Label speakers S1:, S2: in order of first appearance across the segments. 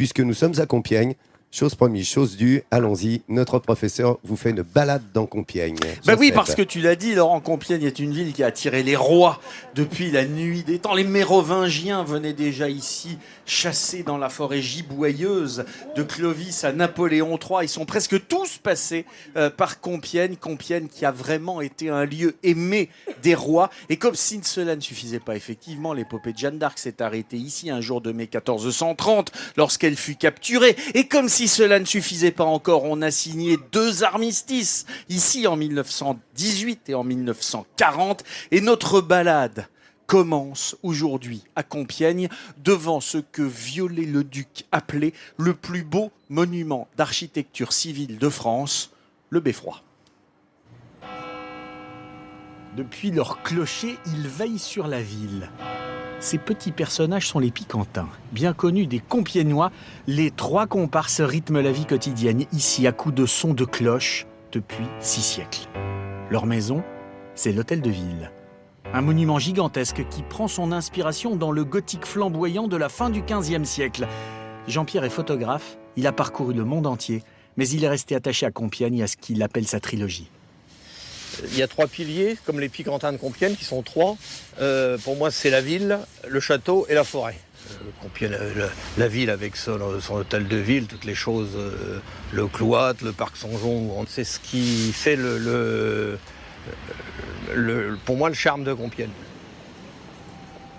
S1: puisque nous sommes à Compiègne. Chose promise, chose due, allons-y. Notre professeur vous fait une balade dans Compiègne.
S2: Bah oui,
S1: Joseph.
S2: parce que tu l'as dit, Laurent, Compiègne est une ville qui a attiré les rois depuis la nuit des temps. Les Mérovingiens venaient déjà ici chasser dans la forêt giboyeuse de Clovis à Napoléon III. Ils sont presque tous passés par Compiègne. Compiègne qui a vraiment été un lieu aimé des rois. Et comme si cela ne suffisait pas, effectivement, l'épopée de Jeanne d'Arc s'est arrêtée ici un jour de mai 1430 lorsqu'elle fut capturée. Et comme si cela ne suffisait pas encore, on a signé 2 armistices ici en 1918 et en 1940. Et notre balade commence aujourd'hui à Compiègne devant ce que Viollet-le-Duc appelait le plus beau monument d'architecture civile de France, le Beffroi. Depuis leur clocher, ils veillent sur la ville. Ces petits personnages sont les Picantins, bien connus des Compiègnois. Les 3 comparses rythment la vie quotidienne ici à coups de sons de cloche depuis 6 siècles. Leur maison, c'est l'Hôtel de Ville. Un monument gigantesque qui prend son inspiration dans le gothique flamboyant de la fin du XVe siècle. Jean-Pierre est photographe, il a parcouru le monde entier, mais il est resté attaché à Compiègne et à ce qu'il appelle sa trilogie.
S3: Il y a 3 piliers, comme les Picantins de Compiègne, qui sont 3. Pour moi, c'est la ville, le château et la forêt. Compiègne, la ville avec son hôtel de ville, toutes les choses, le cloître, le parc Sanjon, c'est ce qui fait pour moi le charme de Compiègne.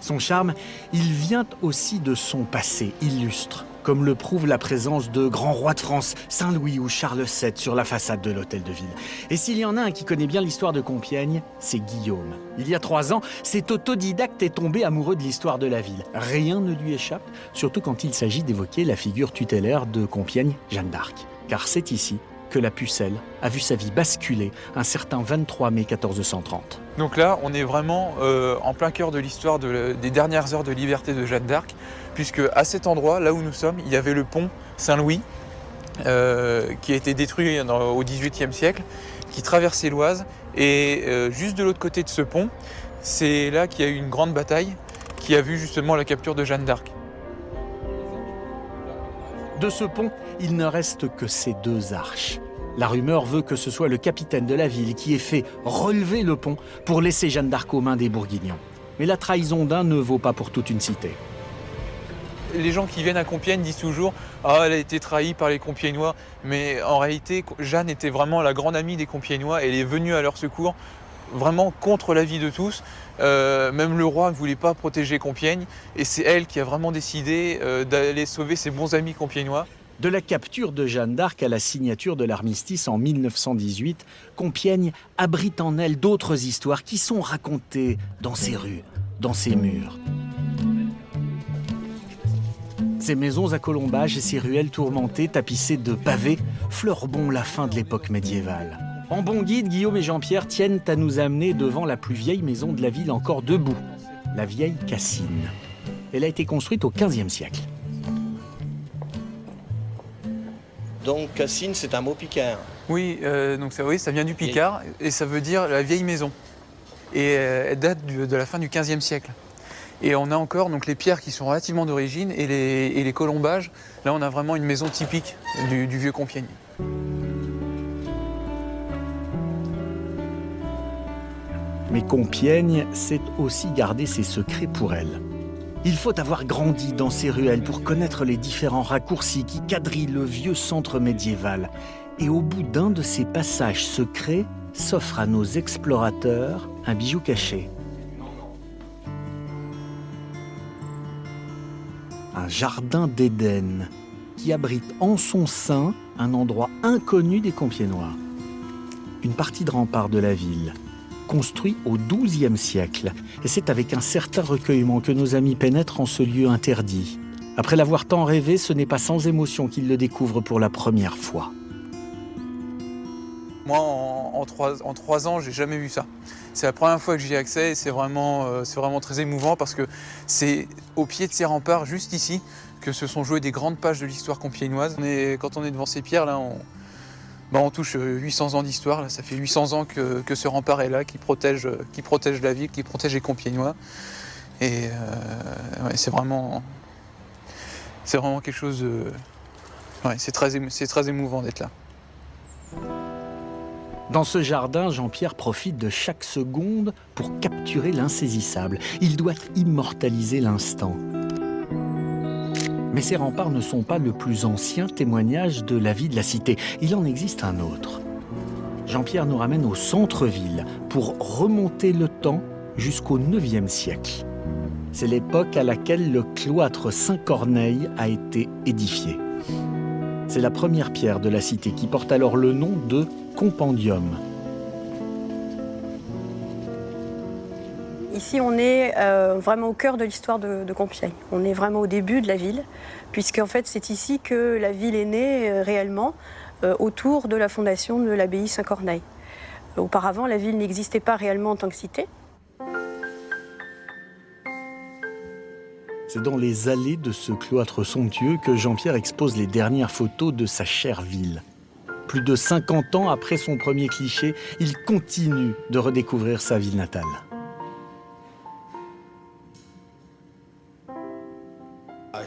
S2: Son charme, il vient aussi de son passé illustre, comme le prouve la présence de grands rois de France, Saint-Louis ou Charles VII sur la façade de l'Hôtel de Ville. Et s'il y en a un qui connaît bien l'histoire de Compiègne, c'est Guillaume. Il y a 3 ans, cet autodidacte est tombé amoureux de l'histoire de la ville. Rien ne lui échappe, surtout quand il s'agit d'évoquer la figure tutélaire de Compiègne, Jeanne d'Arc. Car c'est ici que la pucelle a vu sa vie basculer un certain 23 mai 1430.
S4: Donc là, on est vraiment en plein cœur de l'histoire des dernières heures de liberté de Jeanne d'Arc, puisque à cet endroit, là où nous sommes, il y avait le pont Saint-Louis, qui a été détruit au XVIIIe siècle, qui traversait l'Oise. Et juste de l'autre côté de ce pont, c'est là qu'il y a eu une grande bataille qui a vu justement la capture de Jeanne d'Arc.
S2: De ce pont, il ne reste que ces 2 arches. La rumeur veut que ce soit le capitaine de la ville qui ait fait relever le pont pour laisser Jeanne d'Arc aux mains des Bourguignons. Mais la trahison d'un ne vaut pas pour toute une cité.
S4: Les gens qui viennent à Compiègne disent toujours « Ah, elle a été trahie par les Compiègnois ». Mais en réalité, Jeanne était vraiment la grande amie des Compiègnois. Elle est venue à leur secours, vraiment contre l'avis de tous. Même le roi ne voulait pas protéger Compiègne. Et c'est elle qui a vraiment décidé d'aller sauver ses bons amis compiègnois.
S2: De la capture de Jeanne d'Arc à la signature de l'armistice en 1918, Compiègne abrite en elle d'autres histoires qui sont racontées dans ses rues, dans ses murs. Ces maisons à colombages et ces ruelles tourmentées, tapissées de pavés, fleurbont la fin de l'époque médiévale. En bon guide, Guillaume et Jean-Pierre tiennent à nous amener devant la plus vieille maison de la ville encore debout, la vieille Cassine. Elle a été construite au XVe siècle.
S3: Donc Cassine, c'est un mot picard.
S4: Oui, donc ça vient du Picard et ça veut dire la vieille maison. Et elle date de la fin du XVe siècle. Et on a encore donc, les pierres qui sont relativement d'origine et les colombages. Là, on a vraiment une maison typique du vieux Compiègne.
S2: Mais Compiègne sait aussi garder ses secrets pour elle. Il faut avoir grandi dans ces ruelles pour connaître les différents raccourcis qui quadrillent le vieux centre médiéval. Et au bout d'un de ces passages secrets, s'offre à nos explorateurs un bijou caché. Un jardin d'Éden qui abrite en son sein un endroit inconnu des Compiègnois. Une partie de rempart de la ville, construit au XIIe siècle. Et c'est avec un certain recueillement que nos amis pénètrent en ce lieu interdit. Après l'avoir tant rêvé, ce n'est pas sans émotion qu'ils le découvrent pour la première fois.
S4: Moi, en 3 ans, j'ai jamais vu ça. C'est la première fois que j'y ai accès et c'est vraiment très émouvant parce que c'est au pied de ces remparts, juste ici, que se sont jouées des grandes pages de l'histoire compiègnoise. Quand on est devant ces pierres, là, on touche 800 ans d'histoire. Ça fait 800 ans que ce rempart est là, qui protège la ville, qui protège les Compiègnois. Et ouais, c'est vraiment... c'est vraiment quelque chose de... Ouais, c'est très émouvant d'être là.
S5: Dans ce jardin, Jean-Pierre profite de chaque seconde pour capturer l'insaisissable. Il doit immortaliser l'instant. Mais ces remparts ne sont pas le plus ancien témoignage de la vie de la cité. Il en existe un autre. Jean-Pierre nous ramène au centre-ville pour remonter le temps jusqu'au IXe siècle. C'est l'époque à laquelle le cloître Saint-Corneille a été édifié. C'est la première pierre de la cité qui porte alors le nom de Compendium.
S6: Ici, on est vraiment au cœur de l'histoire de Compiègne. On est vraiment au début de la ville, puisqu'en fait, c'est ici que la ville est née réellement, autour de la fondation de l'abbaye Saint-Corneille. Auparavant, la ville n'existait pas réellement en tant que cité.
S5: C'est dans les allées de ce cloître somptueux que Jean-Pierre expose les dernières photos de sa chère ville. Plus de 50 ans après son premier cliché, il continue de redécouvrir sa ville natale.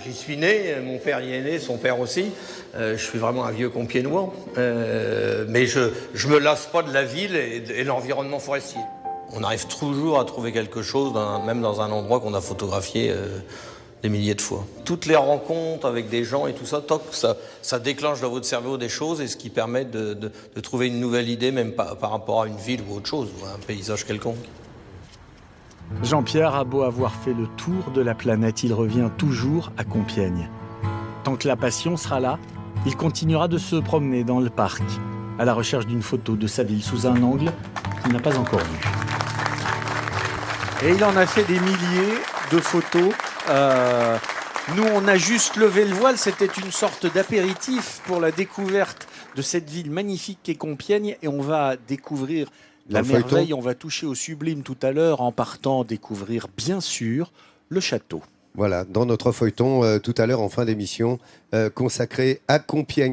S3: J'y suis né, mon père y est né, son père aussi. Je suis vraiment un vieux Compiègnois. Mais je me lasse pas de la ville et l'environnement forestier. On arrive toujours à trouver quelque chose, même dans un endroit qu'on a photographié des milliers de fois. Toutes les rencontres avec des gens et tout ça, ça déclenche dans votre cerveau des choses et ce qui permet de trouver une nouvelle idée, même par rapport à une ville ou autre chose, ou à un paysage quelconque.
S5: Jean-Pierre a beau avoir fait le tour de la planète, il revient toujours à Compiègne. Tant que la passion sera là, il continuera de se promener dans le parc, à la recherche d'une photo de sa ville sous un angle qu'il n'a pas encore vu.
S2: Et il en a fait des milliers de photos. Nous, on a juste levé le voile. C'était une sorte d'apéritif pour la découverte de cette ville magnifique qu'est Compiègne. Et on va découvrir la merveille. On va toucher au sublime tout à l'heure en partant découvrir, bien sûr, le château.
S1: Voilà, dans notre feuilleton tout à l'heure en fin d'émission consacré à Compiègne.